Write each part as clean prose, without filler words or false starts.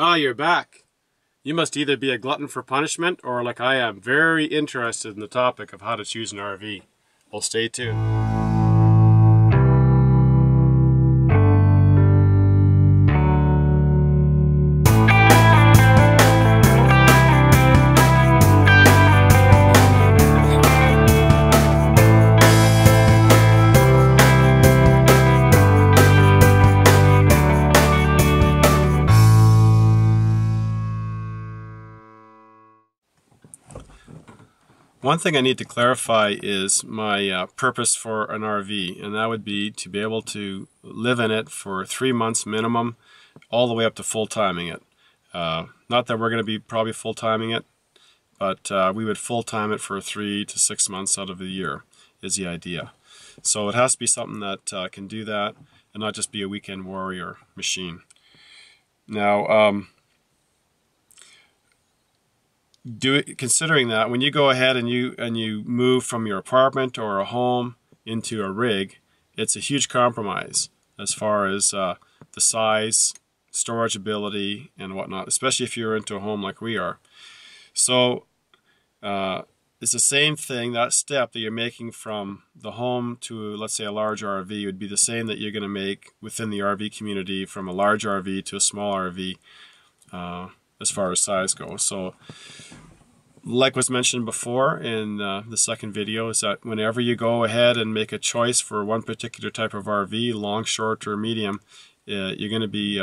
Ah, you're back. You must either be a glutton for punishment or, like I am, very interested in the topic of how to choose an RV. Well, stay tuned. One thing I need to clarify is my purpose for an RV, and that would be to be able to live in it for 3 months minimum, all the way up to full-timing it. Not that we're going to be probably full-timing it, but we would full-time it for 3 to 6 months out of the year is the idea. So it has to be something that can do that and not just be a weekend warrior machine. Now, considering that when you go ahead and you move from your apartment or a home into a rig, it's a huge compromise as far as the size, storage ability, and whatnot, especially if you're into a home like we are. So it's the same thing. That step that you're making from the home to, let's say, a large RV would be the same that you're going to make within the RV community from a large RV to a small RV as far as size goes. So like was mentioned before in the second video, is that whenever you go ahead and make a choice for one particular type of RV, long, short, or medium, you're going to be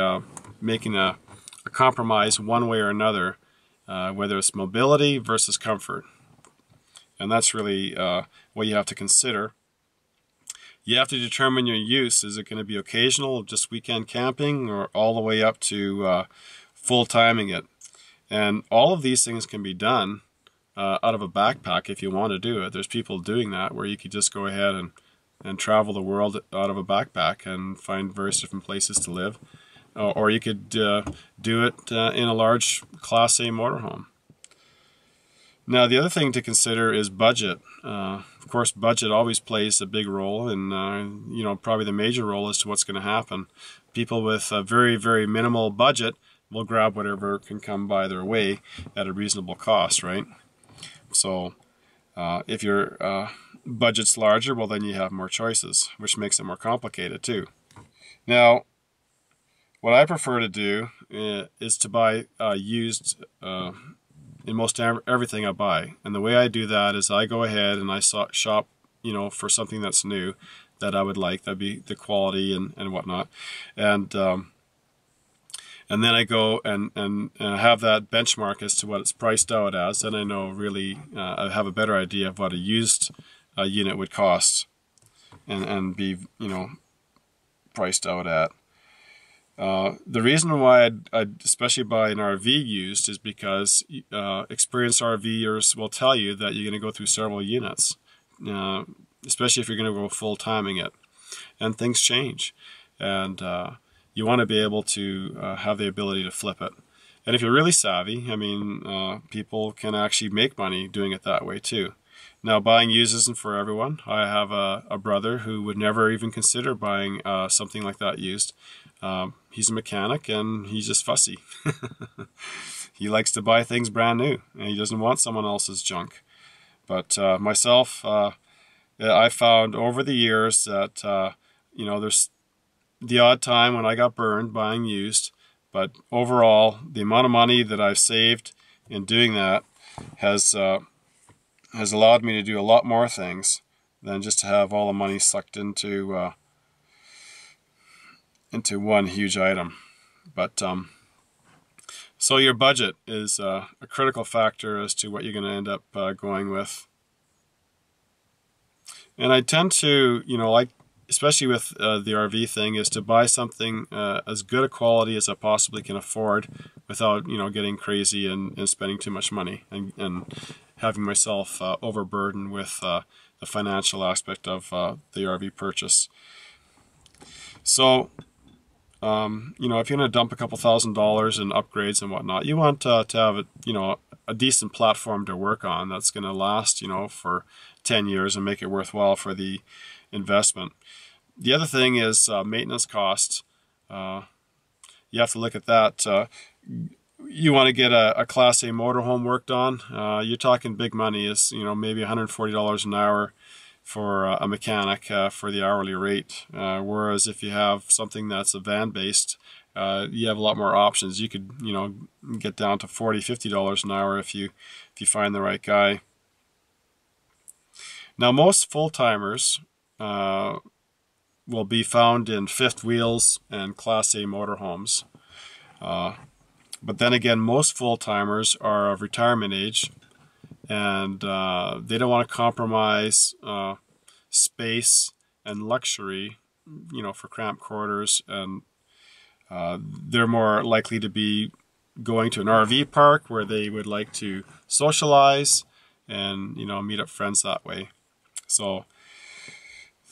making a compromise one way or another, whether it's mobility versus comfort. And that's really what you have to consider. You have to determine your use. Is it going to be occasional, just weekend camping, or all the way up to full-timing it? And all of these things can be done out of a backpack if you want to do it. There's people doing that where you could just go ahead and travel the world out of a backpack and find various different places to live. Or you could do it in a large Class A motorhome. Now, the other thing to consider is budget. Of course, budget always plays a big role, and probably the major role as to what's going to happen. People with a very, very minimal budget will grab whatever can come by their way at a reasonable cost, right? So if your budget's larger, well, then you have more choices, which makes it more complicated too. Now, what I prefer to do is to buy used in most everything I buy. And the way I do that is I go ahead and I shop, for something that's new that I would like. That'd be the quality and whatnot. And then I go and have that benchmark as to what it's priced out as. Then I know really, I have a better idea of what a used unit would cost and be, priced out at. The reason why I'd especially buy an RV used is because experienced RVers will tell you that you're going to go through several units, especially if you're going to go full-timing it. And things change. And you want to be able to have the ability to flip it. And if you're really savvy, people can actually make money doing it that way too. Now, buying used isn't for everyone. I have a brother who would never even consider buying something like that used. He's a mechanic and he's just fussy. He likes to buy things brand new and he doesn't want someone else's junk. But myself, I found over the years that there's the odd time when I got burned buying used, but overall the amount of money that I've saved in doing that has allowed me to do a lot more things than just to have all the money sucked into one huge item. But so your budget is a critical factor as to what you're going to end up going with. And I tend to, especially with the RV thing, is to buy something as good a quality as I possibly can afford without, getting crazy and spending too much money and having myself overburdened with the financial aspect of the RV purchase. So, if you're going to dump a couple $1,000s in upgrades and whatnot, you want to have a decent platform to work on that's going to last, for 10 years and make it worthwhile for the investment. The other thing is maintenance costs. You have to look at that. you want to get a Class A motorhome worked on, you're talking big money. Is maybe $140 an hour for a mechanic for the hourly rate. Whereas if you have something that's a van based, you have a lot more options. You could get down to $40-50 an hour if you find the right guy. Now most full timers will be found in fifth wheels and Class A motorhomes. But then again, most full-timers are of retirement age, and they don't want to compromise space and luxury, for cramped quarters, and they're more likely to be going to an RV park where they would like to socialize and meet up friends that way. So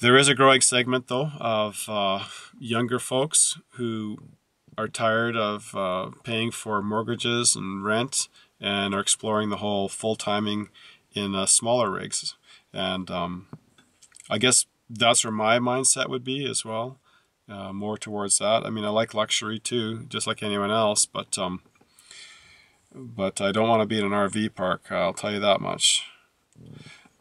there is a growing segment, though, of younger folks who are tired of paying for mortgages and rent and are exploring the whole full-timing in smaller rigs. And I guess that's where my mindset would be as well, more towards that. I mean, I like luxury too, just like anyone else, but I don't want to be in an RV park, I'll tell you that much.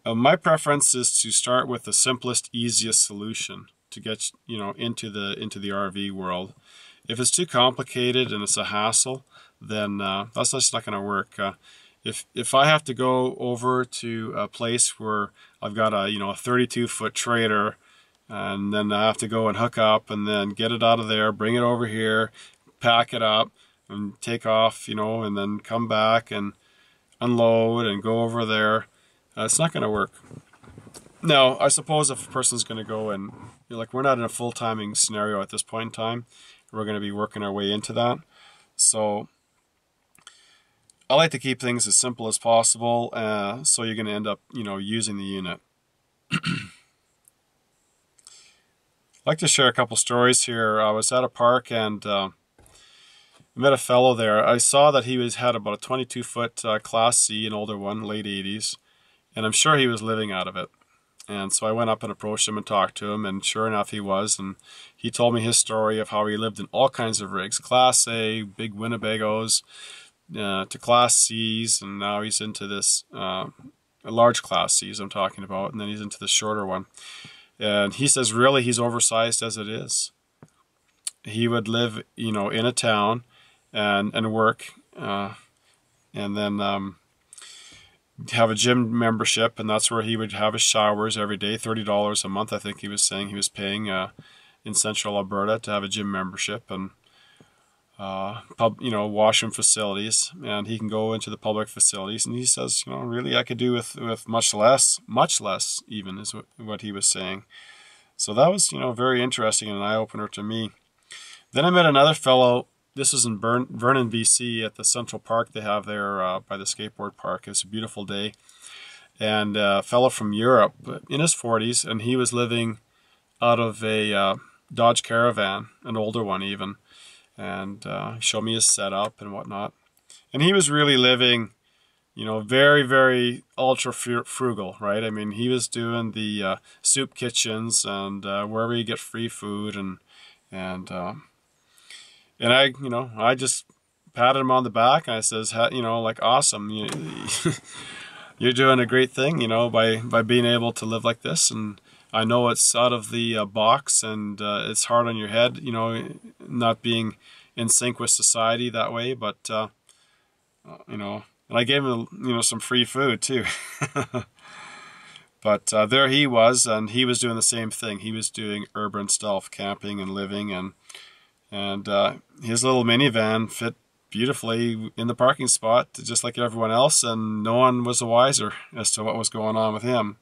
My preference is to start with the simplest, easiest solution to get into the RV world. If it's too complicated and it's a hassle, then that's just not going to work. If I have to go over to a place where I've got a 32-foot trailer, and then I have to go and hook up and then get it out of there, bring it over here, pack it up, and take off, and then come back and unload and go over there, it's not going to work. Now, I suppose if a person's going to go and we're not in a full-timing scenario at this point in time. We're going to be working our way into that. So I like to keep things as simple as possible, so you're going to end up, using the unit. I'd like to share a couple stories here. I was at a park and met a fellow there. I saw that he had about a 22-foot Class C, an older one, late 80s, and I'm sure he was living out of it. And so I went up and approached him and talked to him, and sure enough he was, and he told me his story of how he lived in all kinds of rigs, Class A, big Winnebagos, to Class Cs, and now he's into this large Class Cs I'm talking about, and then he's into the shorter one. And he says really he's oversized as it is. He would live, in a town and work, and then have a gym membership, and that's where he would have his showers every day. $30 a month, I think he was saying he was paying in Central Alberta to have a gym membership, and washroom facilities, and he can go into the public facilities. And he says, really I could do with much less even, is what he was saying. So that was very interesting and an eye-opener to me. Then I met another fellow. This was in Vernon, BC, at the Central Park they have there by the skateboard park. It was a beautiful day. And a fellow from Europe in his 40s, and he was living out of a Dodge Caravan, an older one even. And showed me his setup and whatnot. And he was really living, very, very ultra frugal, right? I mean, he was doing the soup kitchens and wherever you get free food, and I just patted him on the back, and I says, awesome, you're doing a great thing, by being able to live like this. And I know it's out of the box, and it's hard on your head, not being in sync with society that way. But and I gave him, some free food too. But there he was, and he was doing the same thing. He was doing urban stuff, camping and living, and his little minivan fit beautifully in the parking spot, just like everyone else, and no one was the wiser as to what was going on with him.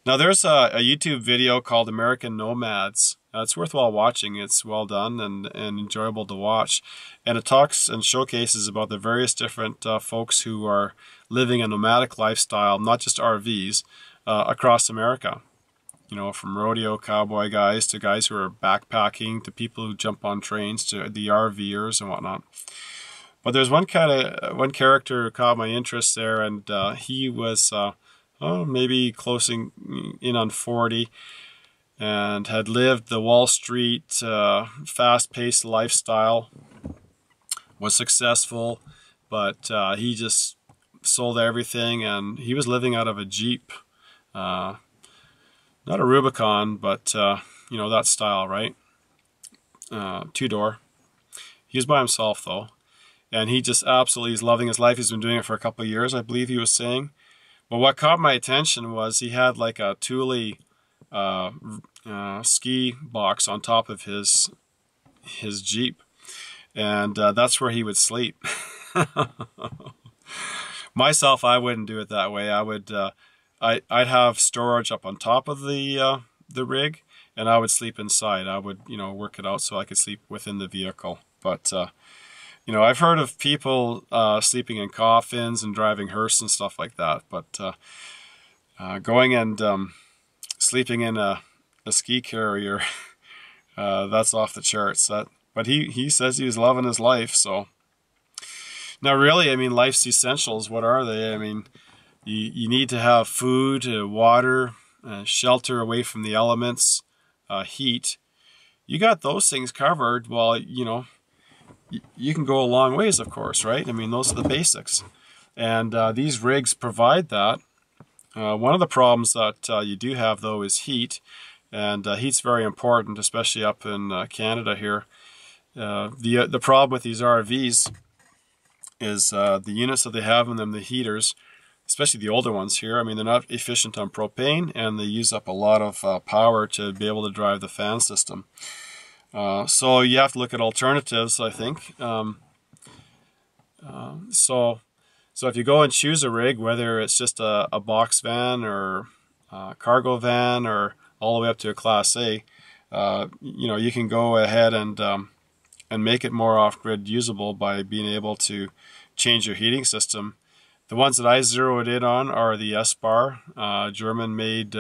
Now there's a YouTube video called American Nomads. It's worthwhile watching. It's well done and enjoyable to watch. And it talks and showcases about the various different folks who are living a nomadic lifestyle, not just RVs, across America. From rodeo cowboy guys to guys who are backpacking to people who jump on trains to the RVers and whatnot. But there's one character who caught my interest there, and he was maybe closing in on 40, and had lived the Wall Street fast-paced lifestyle was successful, but he just sold everything, and he was living out of a Jeep. Not a Rubicon, but you know, that style, right? Two-door. He was by himself though, and he just absolutely is loving his life. He's been doing it for a couple of years, I believe he was saying. But what caught my attention was he had like a Thule ski box on top of his Jeep, and that's where he would sleep. Myself, I wouldn't do it that way. I would, I'd have storage up on top of the rig, and I would sleep inside. I would, you know, work it out so I could sleep within the vehicle. But you know, I've heard of people sleeping in coffins and driving hearse and stuff like that. But going and sleeping in a ski carrier, that's off the charts. But he says he was loving his life. So now, really, I mean, life's essentials. What are they? I mean, you need to have food, water, shelter away from the elements, heat. You got those things covered. Well, you know, you can go a long ways, of course, right? I mean, those are the basics. And these rigs provide that. One of the problems that you do have, though, is heat. And heat's very important, especially up in Canada here. The problem with these RVs is the units that they have in them, the heaters, especially the older ones here, I mean, they're not efficient on propane, and they use up a lot of power to be able to drive the fan system. So you have to look at alternatives, I think. So if you go and choose a rig, whether it's just a box van or a cargo van or all the way up to a Class A, you know, you can go ahead and make it more off-grid usable by being able to change your heating system. The ones that I zeroed in on are the S-Bar, German-made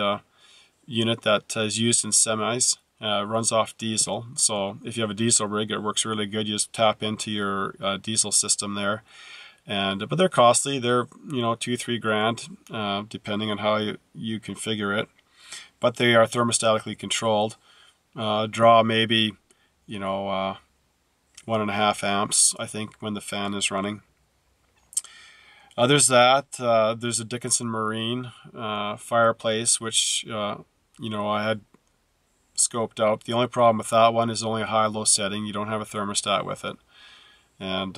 unit that is used in semis. Runs off diesel. So if you have a diesel rig, it works really good. You just tap into your diesel system there. But they're costly. They're, you know, $2-3 grand, depending on how you configure it. But they are thermostatically controlled. Draw maybe, you know, 1.5 amps, I think, when the fan is running. There's that. There's a Dickinson Marine fireplace, which, you know, I had scoped out. The only problem with that one is only a high-low setting. You don't have a thermostat with it. And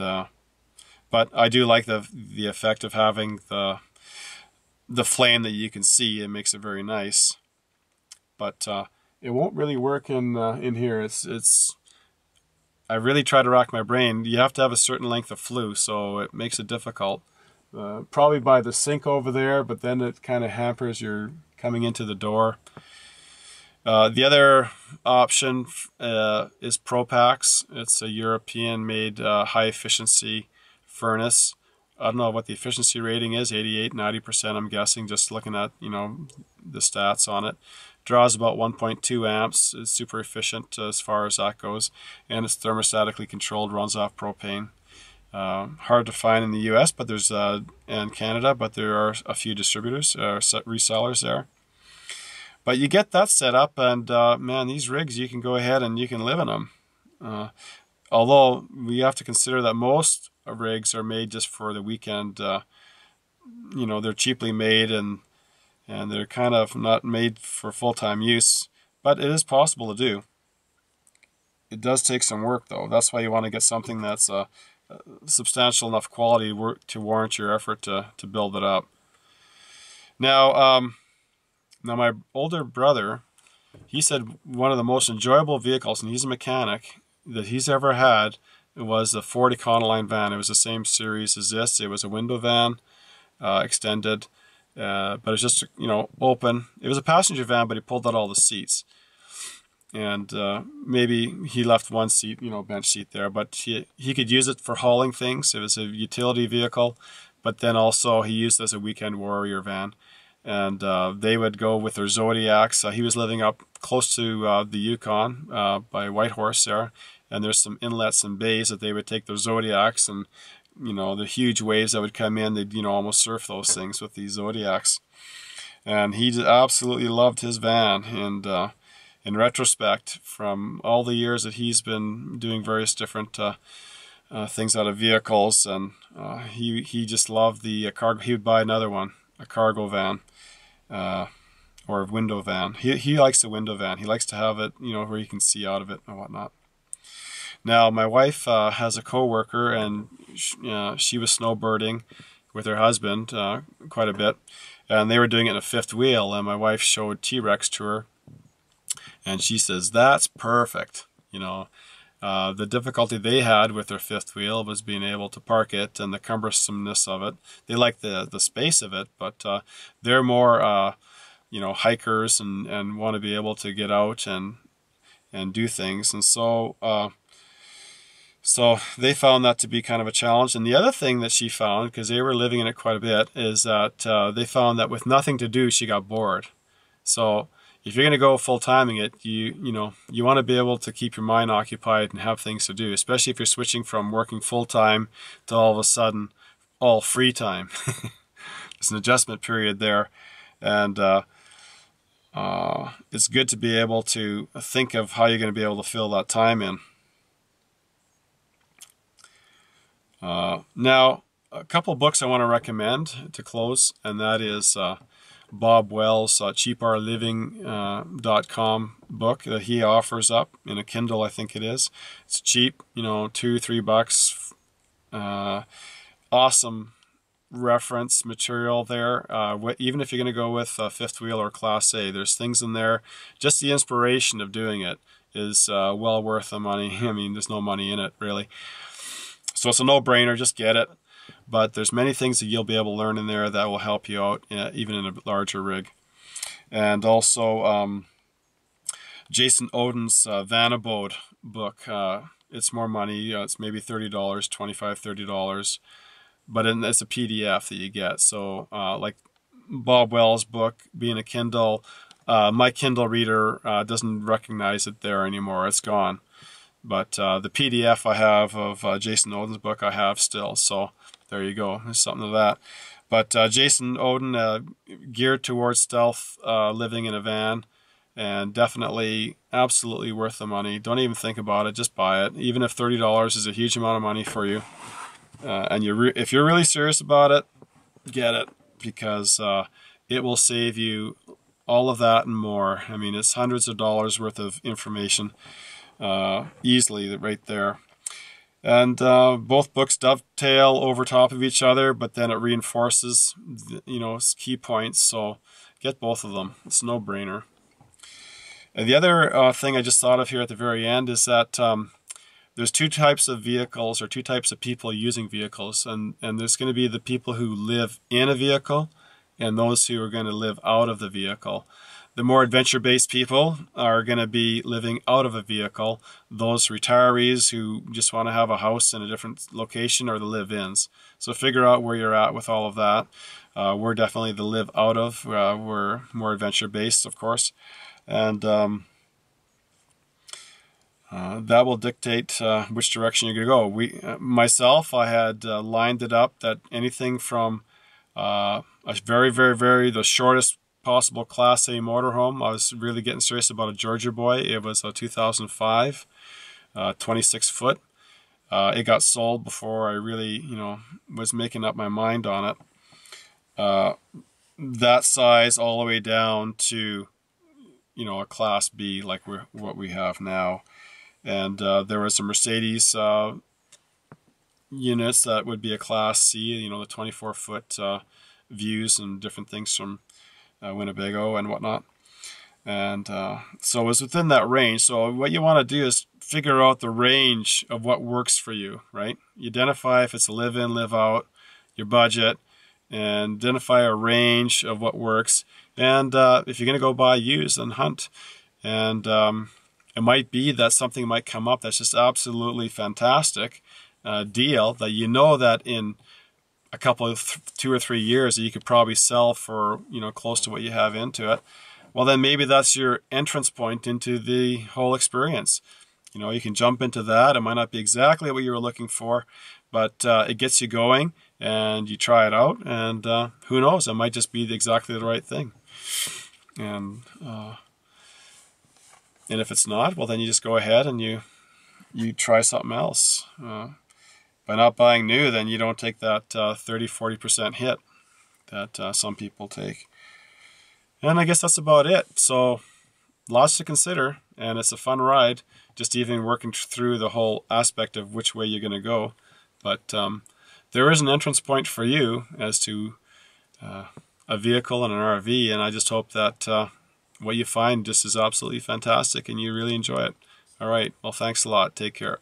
but I do like the effect of having the flame that you can see. It makes it very nice. But it won't really work in here. It's I really try to rack my brain. You have to have a certain length of flue, so it makes it difficult. Probably by the sink over there, but then it kind of hampers your coming into the door. The other option is Propax. It's a European-made high-efficiency furnace. I don't know what the efficiency rating is, 88, 90%, I'm guessing, just looking at, you know, the stats on it. Draws about 1.2 amps. It's super efficient as far as that goes, and it's thermostatically controlled, runs off propane. Hard to find in the US, but there's and Canada, but there are a few distributors, resellers there. But you get that set up, and man, these rigs, you can go ahead and you can live in them. Although we have to consider that most rigs are made just for the weekend. You know, they're cheaply made, and they're kind of not made for full-time use. But it is possible to do. It does take some work, though. That's why you want to get something that's substantial enough quality to warrant your effort to build it up. Now, my older brother, he said one of the most enjoyable vehicles, and he's a mechanic, that he's ever had was the Ford Econoline van. It was the same series as this. It was a window van, extended, but it was just, you know, open. It was a passenger van, but he pulled out all the seats. And maybe he left one seat, you know, bench seat there, but he could use it for hauling things. It was a utility vehicle, but then also he used it as a weekend warrior van. And they would go with their Zodiacs. He was living up close to the Yukon by Whitehorse there, and there's some inlets and bays that they would take their Zodiacs, and, you know, the huge waves that would come in, they'd, you know, almost surf those things with these Zodiacs. And he absolutely loved his van. And in retrospect, from all the years that he's been doing various different things out of vehicles, and he just loved the cargo. He would buy another one, a cargo van, or a window van. He likes the window van. He likes to have it, where you can see out of it and whatnot. Now, my wife has a coworker, and she was snowbirding with her husband quite a bit, and they were doing it in a fifth wheel. And my wife showed T-Rex to her, and she says, "That's perfect." The difficulty they had with their fifth wheel was being able to park it and the cumbersomeness of it. They like the space of it, but they're more hikers and want to be able to get out and do things, and so they found that to be kind of a challenge. And the other thing that she found, because they were living in it quite a bit, is that they found that with nothing to do, she got bored. So if you're going to go full-timing it, you want to be able to keep your mind occupied and have things to do, especially if you're switching from working full-time to all of a sudden all free time. There's an adjustment period there, and it's good to be able to think of how you're going to be able to fill that time in. Now, a couple books I want to recommend to close, and that is Bob Wells' cheapourliving.com book that he offers up in a Kindle, I think it is. It's cheap, $2-3. Awesome reference material there. Even if you're going to go with fifth wheel or Class A, there's things in there. Just the inspiration of doing it is well worth the money. I mean, there's no money in it, really. So it's a no-brainer, just get it. But there's many things that you'll be able to learn in there that will help you out, even in a larger rig. And also Jason Oden's Van Abode book. It's more money. It's maybe $30, $25, $30. But it's a PDF that you get. So like Bob Wells' book, being a Kindle, my Kindle reader doesn't recognize it there anymore. It's gone. But the PDF I have of Jason Oden's book I have still, so there you go. There's something to that. But Jason Oden, geared towards stealth living in a van, and definitely absolutely worth the money. Don't even think about it, just buy it. Even if $30 is a huge amount of money for you, and if you're really serious about it, get it, because it will save you all of that and more. I mean, it's hundreds of dollars worth of information. Easily right there. And both books dovetail over top of each other, but then it reinforces key points, so get both of them. It's a no-brainer. And the other thing I just thought of here at the very end is that there's two types of vehicles, or two types of people using vehicles, and there's going to be the people who live in a vehicle and those who are going to live out of the vehicle. The more adventure-based people are going to be living out of a vehicle. Those retirees who just want to have a house in a different location are the live-ins. So figure out where you're at with all of that. We're definitely the live out of. We're more adventure-based, of course. And that will dictate which direction you're going to go. Myself, I had lined it up that anything from a the shortest possible Class A motorhome. I was really getting serious about a Georgia Boy. It was a 2005, 26 foot. It got sold before I really, was making up my mind on it. That size all the way down to, a Class B, like what we have now. And there was some Mercedes units that would be a Class C, the 24 foot views and different things from Winnebago and whatnot. And so it was within that range. So what you want to do is figure out the range of what works for you, right? You identify if it's a live-in, live-out, your budget, and identify a range of what works. And if you're going to go buy used, then hunt. And it might be that something might come up that's just absolutely fantastic deal that that in a couple of 2 or 3 years that you could probably sell for close to what you have into it. Well, then maybe that's your entrance point into the whole experience. You can jump into that. It might not be exactly what you were looking for, but it gets you going, and you try it out, and who knows, it might just be exactly the right thing. And if it's not, well, then you just go ahead and you try something else. by not buying new, then you don't take that 30-40% hit that some people take. And I guess that's about it. So lots to consider, and it's a fun ride, just even working through the whole aspect of which way you're going to go. But there is an entrance point for you as to a vehicle and an RV, and I just hope that what you find just is absolutely fantastic and you really enjoy it. All right, well, thanks a lot. Take care.